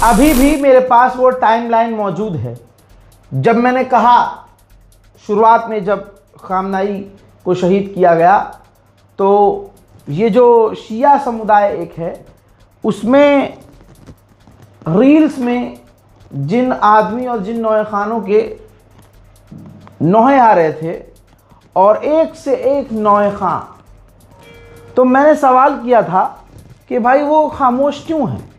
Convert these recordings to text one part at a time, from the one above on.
अभी भी मेरे पास वो टाइमलाइन मौजूद है। जब मैंने कहा शुरुआत में, जब खामनाई को शहीद किया गया, तो ये जो शिया समुदाय एक है, उसमें रील्स में जिन आदमी और जिन नौए खानों के नौहे आ रहे थे, और एक से एक नौए खां, तो मैंने सवाल किया था कि भाई वो खामोश क्यों हैं?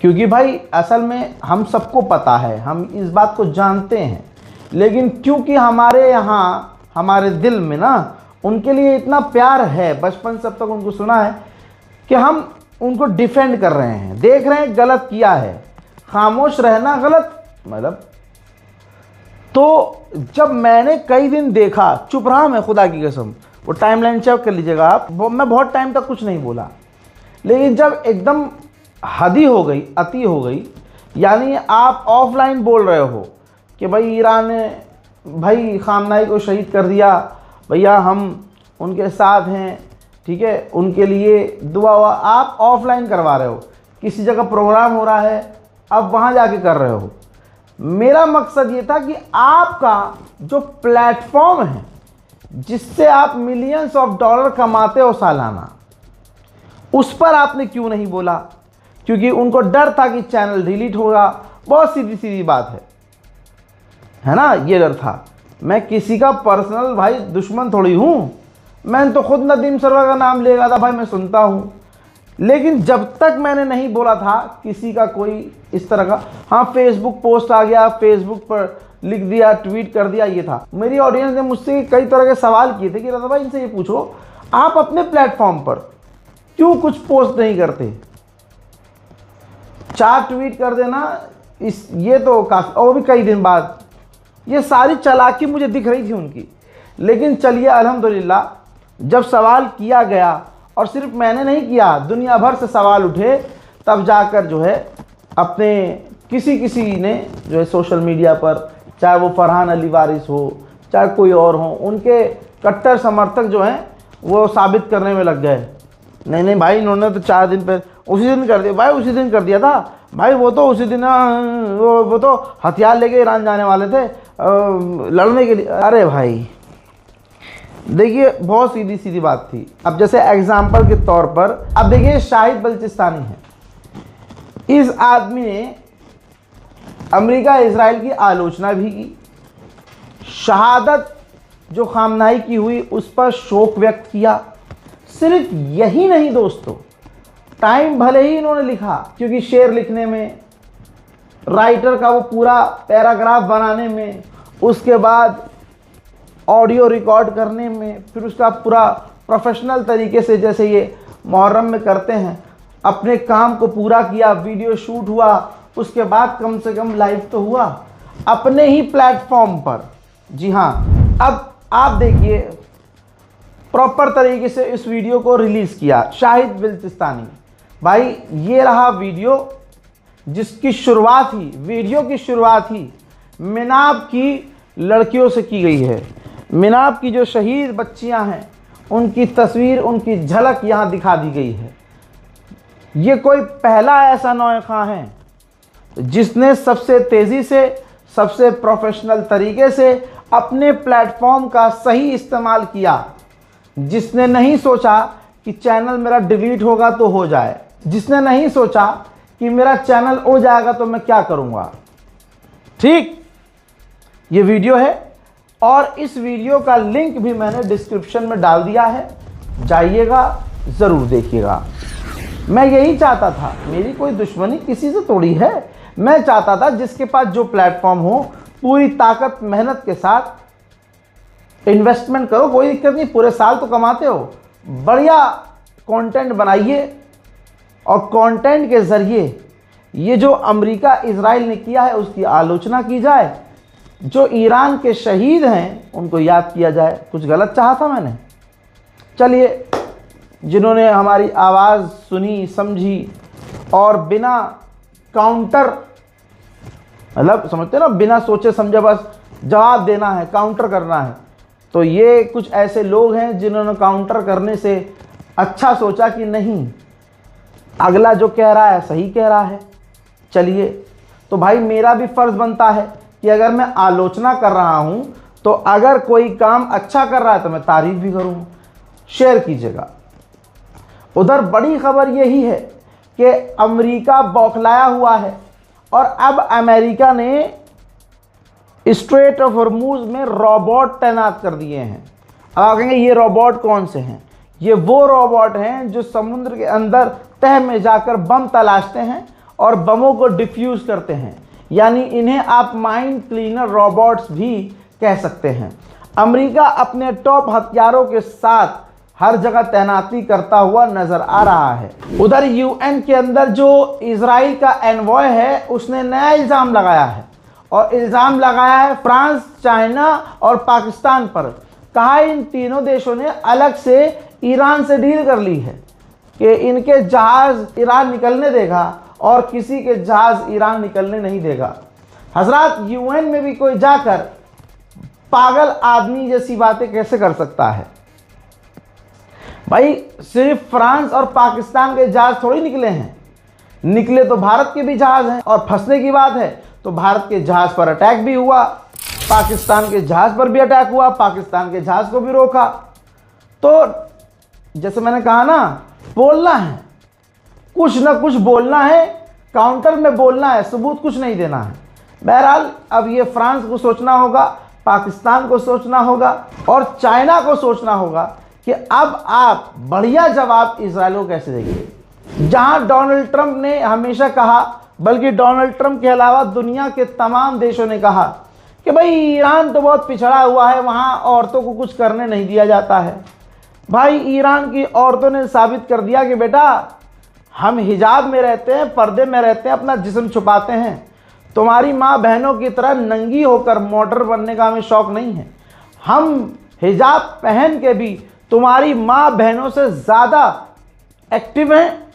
क्योंकि भाई असल में हम सबको पता है, हम इस बात को जानते हैं, लेकिन क्योंकि हमारे यहाँ, हमारे दिल में ना उनके लिए इतना प्यार है, बचपन से अब तक उनको सुना है कि हम उनको डिफेंड कर रहे हैं, देख रहे हैं गलत किया है, खामोश रहना गलत मतलब। तो जब मैंने कई दिन देखा, चुप रहा मैं, खुदा की कसम, वो टाइमलाइन चेक कर लीजिएगा आप, मैं बहुत टाइम तक कुछ नहीं बोला। लेकिन जब एकदम हदी हो गई, अति हो गई, यानी आप ऑफलाइन बोल रहे हो कि भाई ईरान ने भाई खामनाई को शहीद कर दिया, भैया हम उनके साथ हैं, ठीक है, उनके लिए दुआ हुआ, आप ऑफलाइन करवा रहे हो, किसी जगह प्रोग्राम हो रहा है, अब वहाँ जाके कर रहे हो। मेरा मकसद ये था कि आपका जो प्लेटफॉर्म है, जिससे आप मिलियंस ऑफ डॉलर कमाते हो सालाना, उस पर आपने क्यों नहीं बोला? क्योंकि उनको डर था कि चैनल डिलीट होगा। बहुत सीधी सीधी बात है ना, ये डर था। मैं किसी का पर्सनल भाई दुश्मन थोड़ी हूँ, मैंने तो खुद नदीम सरवर का नाम लेगा था भाई, मैं सुनता हूँ, लेकिन जब तक मैंने नहीं बोला था किसी का कोई इस तरह का, हाँ फेसबुक पोस्ट आ गया, फेसबुक पर लिख दिया, ट्वीट कर दिया, ये था। मेरी ऑडियंस ने मुझसे कई तरह के सवाल किए थे कि रज़ा भाई इनसे ये पूछो, आप अपने प्लेटफॉर्म पर क्यों कुछ पोस्ट नहीं करते? 4 ट्वीट कर देना, इस ये तो काफ़ी, और भी कई दिन बाद। ये सारी चालाकी मुझे दिख रही थी उनकी, लेकिन चलिए अल्हम्दुलिल्लाह, जब सवाल किया गया, और सिर्फ मैंने नहीं किया, दुनिया भर से सवाल उठे, तब जाकर जो है अपने किसी ने जो है सोशल मीडिया पर, चाहे वो फरहान अली वारिस हो, चाहे कोई और हो, उनके कट्टर समर्थक जो हैं वो साबित करने में लग गए, नहीं भाई इन्होंने तो 4 दिन पर उसी दिन कर दिया भाई, उसी दिन कर दिया था भाई, वो तो उसी दिन वो तो हथियार लेके ईरान जाने वाले थे लड़ने के लिए। अरे भाई देखिए, बहुत सीधी सीधी बात थी। अब जैसे एग्जाम्पल के तौर पर, अब देखिए शाहिद बलूचिस्तानी है, इस आदमी ने अमेरिका इजराइल की आलोचना भी की, शहादत जो खामनाई की हुई उस पर शोक व्यक्त किया। सिर्फ यही नहीं दोस्तों, टाइम भले ही इन्होंने लिखा, क्योंकि शेर लिखने में, राइटर का वो पूरा पैराग्राफ बनाने में, उसके बाद ऑडियो रिकॉर्ड करने में, फिर उसका पूरा प्रोफेशनल तरीके से जैसे ये मुहर्रम में करते हैं, अपने काम को पूरा किया, वीडियो शूट हुआ, उसके बाद कम से कम लाइव तो हुआ अपने ही प्लेटफॉर्म पर। जी हाँ, अब आप देखिए, प्रॉपर तरीके से इस वीडियो को रिलीज़ किया शाहिद बलूचिस्तानी भाई। ये रहा वीडियो जिसकी शुरुआत ही, वीडियो की शुरुआत ही मिनाब की लड़कियों से की गई है। मिनाब की जो शहीद बच्चियां हैं, उनकी तस्वीर, उनकी झलक यहाँ दिखा दी गई है। ये कोई पहला ऐसा नौए खां है जिसने सबसे तेज़ी से, सबसे प्रोफेशनल तरीके से अपने प्लेटफॉर्म का सही इस्तेमाल किया, जिसने नहीं सोचा कि चैनल मेरा डिलीट होगा तो हो जाए, जिसने नहीं सोचा कि मेरा चैनल हो जाएगा तो मैं क्या करूँगा। ठीक, ये वीडियो है, और इस वीडियो का लिंक भी मैंने डिस्क्रिप्शन में डाल दिया है, जाइएगा ज़रूर देखिएगा। मैं यही चाहता था, मेरी कोई दुश्मनी किसी से थोड़ी है, मैं चाहता था जिसके पास जो प्लेटफॉर्म हो, पूरी ताकत मेहनत के साथ इन्वेस्टमेंट करो, कोई दिक्कत नहीं, पूरे साल तो कमाते हो, बढ़िया कंटेंट बनाइए, और कंटेंट के ज़रिए ये जो अमेरिका इजराइल ने किया है उसकी आलोचना की जाए, जो ईरान के शहीद हैं उनको याद किया जाए। कुछ गलत चाहा था मैंने? चलिए, जिन्होंने हमारी आवाज़ सुनी, समझी, और बिना काउंटर, मतलब समझते ना, बिना सोचे समझे बस जवाब देना है, काउंटर करना है, तो ये कुछ ऐसे लोग हैं जिन्होंने काउंटर करने से अच्छा सोचा कि नहीं, अगला जो कह रहा है सही कह रहा है, चलिए, तो भाई मेरा भी फ़र्ज़ बनता है कि अगर मैं आलोचना कर रहा हूँ तो अगर कोई काम अच्छा कर रहा है तो मैं तारीफ़ भी करूँ, शेयर कीजिएगा। उधर बड़ी खबर यही है कि अमेरिका बौखलाया हुआ है और अब अमेरिका ने स्ट्रेट ऑफ हॉर्मूज में रोबोट तैनात कर दिए हैं। अब आप कहेंगे ये रोबोट कौन से हैं? ये वो रोबोट हैं जो समुद्र के अंदर तह में जाकर बम तलाशते हैं और बमों को डिफ्यूज़ करते हैं, यानी इन्हें आप माइंड क्लीनर रोबोट्स भी कह सकते हैं। अमेरिका अपने टॉप हथियारों के साथ हर जगह तैनाती करता हुआ नजर आ रहा है। उधर यूएन के अंदर जो इजराइल का एनवॉय है उसने नया इल्ज़ाम लगाया है, और इल्ज़ाम लगाया है फ्रांस, चाइना और पाकिस्तान पर। कहा इन तीनों देशों ने अलग से ईरान से डील कर ली है कि इनके जहाज़ ईरान निकलने देगा और किसी के जहाज़ ईरान निकलने नहीं देगा। हजरात, यूएन में भी कोई जाकर पागल आदमी जैसी बातें कैसे कर सकता है? भाई सिर्फ फ्रांस और पाकिस्तान के जहाज थोड़ी निकले हैं, निकले तो भारत के भी जहाज हैं। और फंसने की बात है तो भारत के जहाज पर अटैक भी हुआ, पाकिस्तान के जहाज पर भी अटैक हुआ, पाकिस्तान के जहाज को भी रोका। तो जैसे मैंने कहा ना, बोलना है, कुछ ना कुछ बोलना है, काउंटर में बोलना है, सबूत कुछ नहीं देना है। बहरहाल अब ये फ्रांस को सोचना होगा, पाकिस्तान को सोचना होगा और चाइना को सोचना होगा कि अब आप बढ़िया जवाब इजराइल को कैसे देंगे। जहां डोनाल्ड ट्रंप ने हमेशा कहा, बल्कि डोनाल्ड ट्रंप के अलावा दुनिया के तमाम देशों ने कहा कि भाई ईरान तो बहुत पिछड़ा हुआ है, वहाँ औरतों को कुछ करने नहीं दिया जाता है। भाई ईरान की औरतों ने साबित कर दिया कि बेटा हम हिजाब में रहते हैं, पर्दे में रहते हैं, अपना जिस्म छुपाते हैं। तुम्हारी माँ बहनों की तरह नंगी होकर मॉडल बनने का हमें शौक़ नहीं है। हम हिजाब पहन के भी तुम्हारी माँ बहनों से ज़्यादा एक्टिव हैं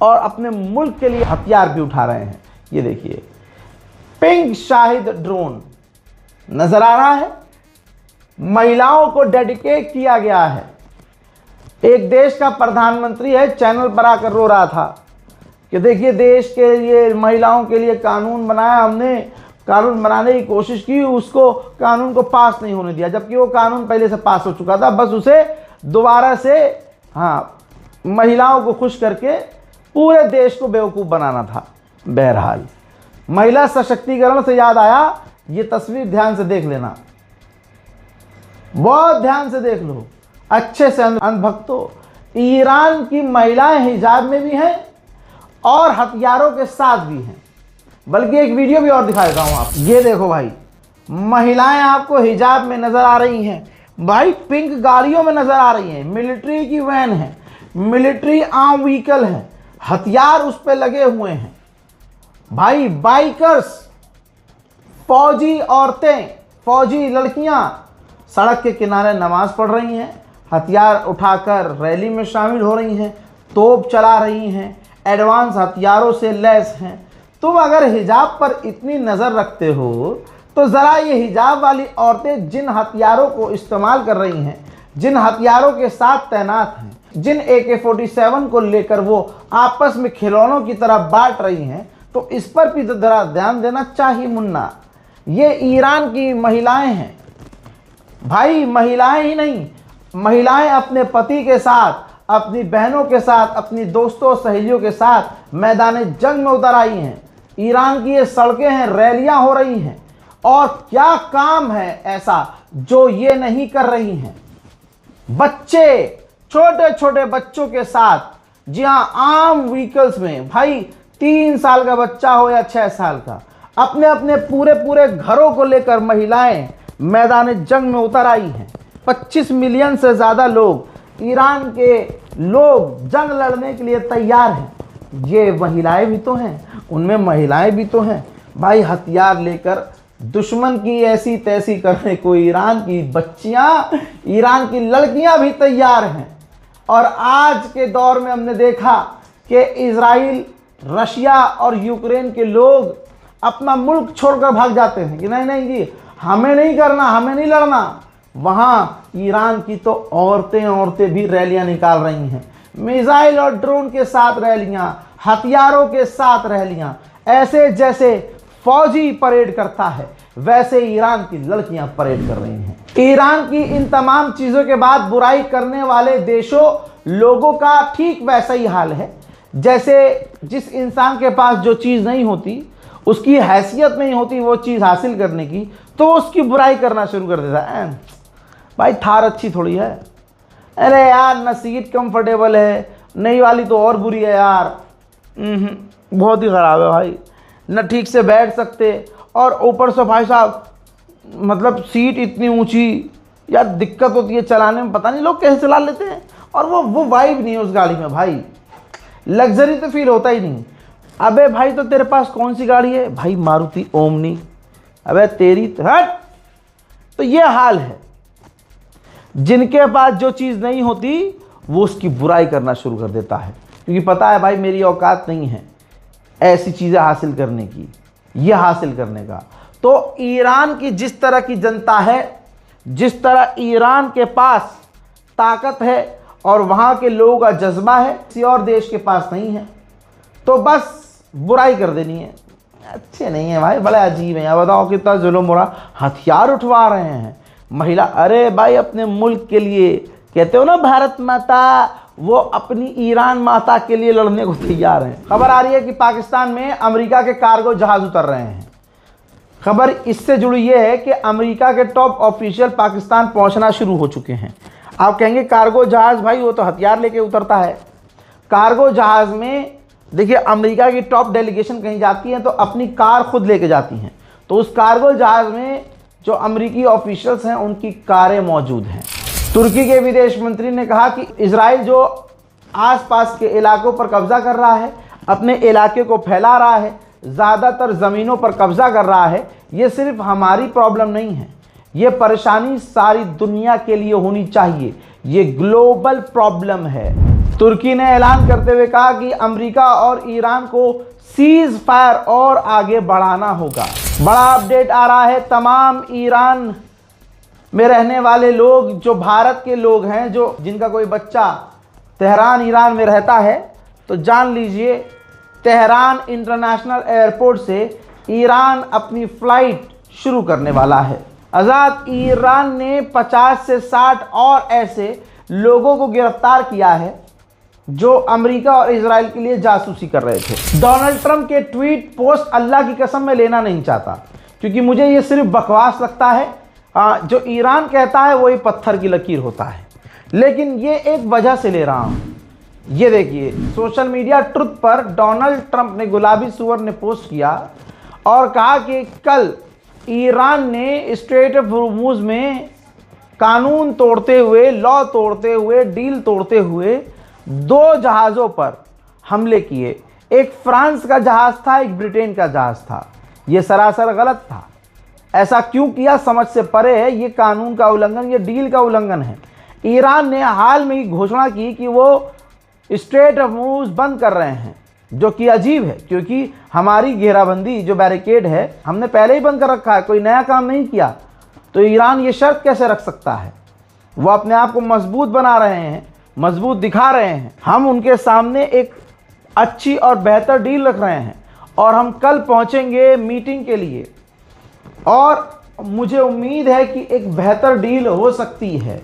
और अपने मुल्क के लिए हथियार भी उठा रहे हैं। ये देखिए, पिंक शाहिद ड्रोन नज़र आ रहा है, महिलाओं को डेडिकेट किया गया है। एक देश का प्रधानमंत्री है, चैनल पर आकर रो रहा था कि देखिए देश के लिए, महिलाओं के लिए कानून बनाया हमने, कानून बनाने की कोशिश की, उसको कानून को पास नहीं होने दिया, जबकि वो कानून पहले से पास हो चुका था। बस उसे दोबारा से महिलाओं को खुश करके पूरे देश को बेवकूफ़ बनाना था। बहरहाल महिला सशक्तिकरण से याद आया, ये तस्वीर ध्यान से देख लेना, बहुत ध्यान से देख लो, अच्छे से। अंधभक्तों, ईरान की महिलाएं हिजाब में भी हैं और हथियारों के साथ भी हैं। बल्कि एक वीडियो भी और दिखा देता हूं आप, ये देखो भाई, महिलाएं आपको हिजाब में नजर आ रही हैं, भाई पिंक गाड़ियों में नजर आ रही हैं, मिलिट्री की वैन है, मिलिट्री आर्म व्हीकल है, हथियार उस पर लगे हुए हैं। भाई बाइकर्स, फौजी औरतें, फौजी लड़कियां सड़क के किनारे नमाज पढ़ रही हैं, हथियार उठाकर रैली में शामिल हो रही हैं, तोप चला रही हैं, एडवांस हथियारों से लैस हैं। तुम अगर हिजाब पर इतनी नज़र रखते हो तो ज़रा ये हिजाब वाली औरतें जिन हथियारों को इस्तेमाल कर रही हैं, जिन हथियारों के साथ तैनात हैं, जिन AK-47 को लेकर वो आपस में खिलौनों की तरह बांट रही हैं, तो इस पर भी ज़रा ध्यान देना चाहिए मुन्ना। ये ईरान की महिलाएं हैं भाई, महिलाएं ही नहीं, महिलाएं अपने पति के साथ, अपनी बहनों के साथ, अपनी दोस्तों सहेलियों के साथ मैदान जंग में उतर आई हैं। ईरान की ये सड़कें हैं, रैलियां हो रही हैं, और क्या काम है ऐसा जो ये नहीं कर रही हैं। बच्चे, छोटे छोटे बच्चों के साथ, जी हाँ, आर्म व्हीकल्स में, भाई 3 साल का बच्चा हो या 6 साल का, अपने अपने पूरे पूरे घरों को लेकर महिलाएं मैदान जंग में उतर आई हैं। 25 मिलियन से ज़्यादा लोग, ईरान के लोग जंग लड़ने के लिए तैयार हैं। ये महिलाएं भी तो हैं, उनमें महिलाएं भी तो हैं भाई, हथियार लेकर दुश्मन की ऐसी तैसी करने को ईरान की बच्चियां, ईरान की लड़कियां भी तैयार हैं। और आज के दौर में हमने देखा कि इजराइल, रशिया और यूक्रेन के लोग अपना मुल्क छोड़कर भाग जाते हैं कि नहीं नहीं जी, हमें नहीं करना, हमें नहीं लड़ना। वहाँ ईरान की तो औरतें भी रैलियां निकाल रही हैं, मिसाइल और ड्रोन के साथ रैलियां, हथियारों के साथ रैलियां, ऐसे जैसे फौजी परेड करता है वैसे ईरान की लड़कियां परेड कर रही हैं। ईरान की इन तमाम चीजों के बाद बुराई करने वाले देशों लोगों का ठीक वैसा ही हाल है जैसे जिस इंसान के पास जो चीज नहीं होती, उसकी हैसियत नहीं होती वो चीज हासिल करने की, तो उसकी बुराई करना शुरू कर देता है। भाई थार अच्छी थोड़ी है, अरे यार न सीट कंफर्टेबल है, नई वाली तो और बुरी है यार, बहुत ही ख़राब है भाई, न ठीक से बैठ सकते, और ऊपर से भाई साहब मतलब सीट इतनी ऊंची, यार दिक्कत होती है चलाने में, पता नहीं लोग कैसे चला लेते हैं। और वो वाइब नहीं है उस गाड़ी में भाई, लग्जरी तो फील होता ही नहीं। अबे भाई तो तेरे पास कौन सी गाड़ी है भाई? मारुति ओमनी। अबे तेरी हट। तो ये हाल है, जिनके पास जो चीज़ नहीं होती वो उसकी बुराई करना शुरू कर देता है, क्योंकि पता है भाई मेरी औकात नहीं है ऐसी चीज़ें हासिल करने की, ये हासिल करने का। तो ईरान की जिस तरह की जनता है, जिस तरह ईरान के पास ताकत है और वहाँ के लोगों का जज्बा है, किसी और देश के पास नहीं है, तो बस बुराई कर देनी है। अच्छे नहीं है भाई, बड़े अजीब हैं। बताओ कितना जुल्म हो रहा, हथियार उठवा रहे हैं महिला। अरे भाई अपने मुल्क के लिए, कहते हो ना भारत माता, वो अपनी ईरान माता के लिए लड़ने को तैयार हैं। खबर आ रही है कि पाकिस्तान में अमेरिका के कार्गो जहाज उतर रहे हैं। खबर इससे जुड़ी ये है कि अमेरिका के टॉप ऑफिशियल पाकिस्तान पहुंचना शुरू हो चुके हैं। आप कहेंगे कार्गो जहाज, भाई वो तो हथियार लेके उतरता है। कार्गो जहाज में देखिए अमेरिका की टॉप डेलीगेशन कहीं जाती है तो अपनी कार खुद लेके जाती हैं, तो उस कार्गो जहाज में जो अमेरिकी ऑफिशियल्स हैं उनकी कारें मौजूद हैं। तुर्की के विदेश मंत्री ने कहा कि इजराइल जो आसपास के इलाकों पर कब्जा कर रहा है, अपने इलाके को फैला रहा है, ज़्यादातर ज़मीनों पर कब्जा कर रहा है, ये सिर्फ हमारी प्रॉब्लम नहीं है, ये परेशानी सारी दुनिया के लिए होनी चाहिए, ये ग्लोबल प्रॉब्लम है। तुर्की ने ऐलान करते हुए कहा कि अमेरिका और ईरान को सीज फायर और आगे बढ़ाना होगा। बड़ा अपडेट आ रहा है, तमाम ईरान में रहने वाले लोग जो भारत के लोग हैं, जो जिनका कोई बच्चा तेहरान ईरान में रहता है, तो जान लीजिए तेहरान इंटरनेशनल एयरपोर्ट से ईरान अपनी फ्लाइट शुरू करने वाला है। आज़ाद ईरान ने 50 से 60 और ऐसे लोगों को गिरफ्तार किया है जो अमेरिका और इजराइल के लिए जासूसी कर रहे थे। डोनाल्ड ट्रंप के ट्वीट पोस्ट अल्लाह की कसम मैं लेना नहीं चाहता, क्योंकि मुझे ये सिर्फ बकवास लगता है। जो ईरान कहता है वही पत्थर की लकीर होता है, लेकिन ये एक वजह से ले रहा हूँ। ये देखिए सोशल मीडिया ट्रुथ पर डोनाल्ड ट्रंप ने, गुलाबी सुअर ने पोस्ट किया और कहा कि कल ईरान ने स्ट्रेट ऑफ हॉर्मुज़ में कानून तोड़ते हुए, लॉ तोड़ते हुए, डील तोड़ते हुए 2 जहाज़ों पर हमले किए। एक फ्रांस का जहाज़ था, एक ब्रिटेन का जहाज़ था। ये सरासर गलत था। ऐसा क्यों किया समझ से परे है, ये कानून का उल्लंघन, ये डील का उल्लंघन है। ईरान ने हाल में ही घोषणा की कि वो स्ट्रेट ऑफ हॉर्मुज़ बंद कर रहे हैं, जो कि अजीब है, क्योंकि हमारी घेराबंदी जो बैरिकेड है हमने पहले ही बंद कर रखा है, कोई नया काम नहीं किया। तो ईरान ये शर्त कैसे रख सकता है? वो अपने आप को मजबूत बना रहे हैं, मजबूत दिखा रहे हैं। हम उनके सामने एक अच्छी और बेहतर डील रख रहे हैं और हम कल पहुंचेंगे मीटिंग के लिए, और मुझे उम्मीद है कि एक बेहतर डील हो सकती है।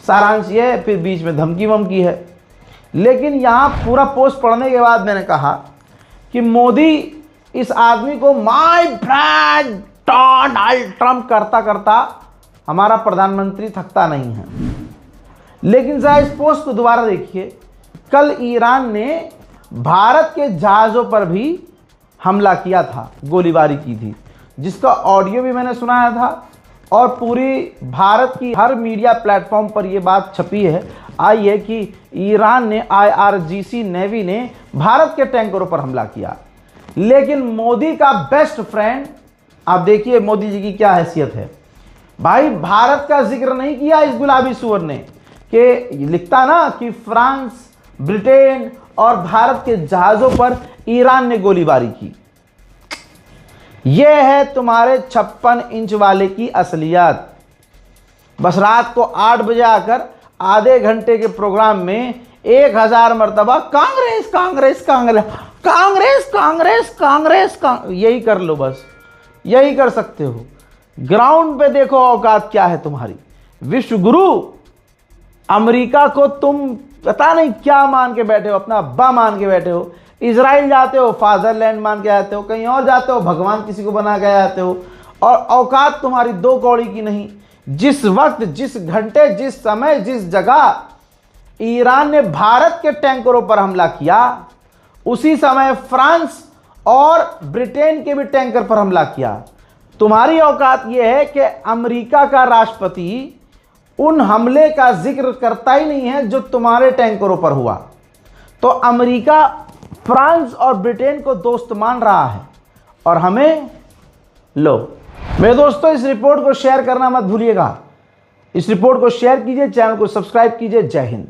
सारांश ये है, फिर बीच में धमकी वमकी है। लेकिन यहाँ पूरा पोस्ट पढ़ने के बाद मैंने कहा कि मोदी इस आदमी को माय फ्रेंड डोनाल्ड ट्रंप करता करता हमारा प्रधानमंत्री थकता नहीं है। लेकिन जरा इस पोस्ट को दोबारा देखिए। कल ईरान ने भारत के जहाज़ों पर भी हमला किया था, गोलीबारी की थी, जिसका ऑडियो भी मैंने सुनाया था, और पूरी भारत की हर मीडिया प्लेटफॉर्म पर यह बात छपी है, आई है कि ईरान ने, IRGC नेवी ने भारत के टैंकरों पर हमला किया। लेकिन मोदी का बेस्ट फ्रेंड, आप देखिए मोदी जी की क्या हैसियत है भाई, भारत का जिक्र नहीं किया इस गुलाबी सुअर ने, कि लिखता ना कि फ्रांस, ब्रिटेन और भारत के जहाज़ों पर ईरान ने गोलीबारी की। यह है तुम्हारे 56 इंच वाले की असलियत। बस रात को 8 बजे आकर आधे घंटे के प्रोग्राम में 1000 मरतबा कांग्रेस कांग्रेस कांग्रेस कांग्रेस कांग्रेस कांग्रेस यही कर लो, बस यही कर सकते हो। ग्राउंड पे देखो औकात क्या है तुम्हारी। विश्व गुरु अमेरिका को तुम पता नहीं क्या मान के बैठे हो, अपना अब्बा मान के बैठे हो। इजराइल जाते हो फादरलैंड मान के आते हो, कहीं और जाते हो भगवान किसी को बना के आते हो, और औकात तुम्हारी 2 कौड़ी की नहीं। जिस वक्त, जिस घंटे, जिस समय, जिस जगह ईरान ने भारत के टैंकरों पर हमला किया, उसी समय फ्रांस और ब्रिटेन के भी टैंकर पर हमला किया। तुम्हारी औकात यह है कि अमेरिका का राष्ट्रपति उन हमले का जिक्र करता ही नहीं है जो तुम्हारे टैंकरों पर हुआ। तो अमेरिका फ्रांस और ब्रिटेन को दोस्त मान रहा है और हमें लो। मेरे दोस्तों, इस रिपोर्ट को शेयर करना मत भूलिएगा। इस रिपोर्ट को शेयर कीजिए, चैनल को सब्सक्राइब कीजिए। जय हिंद।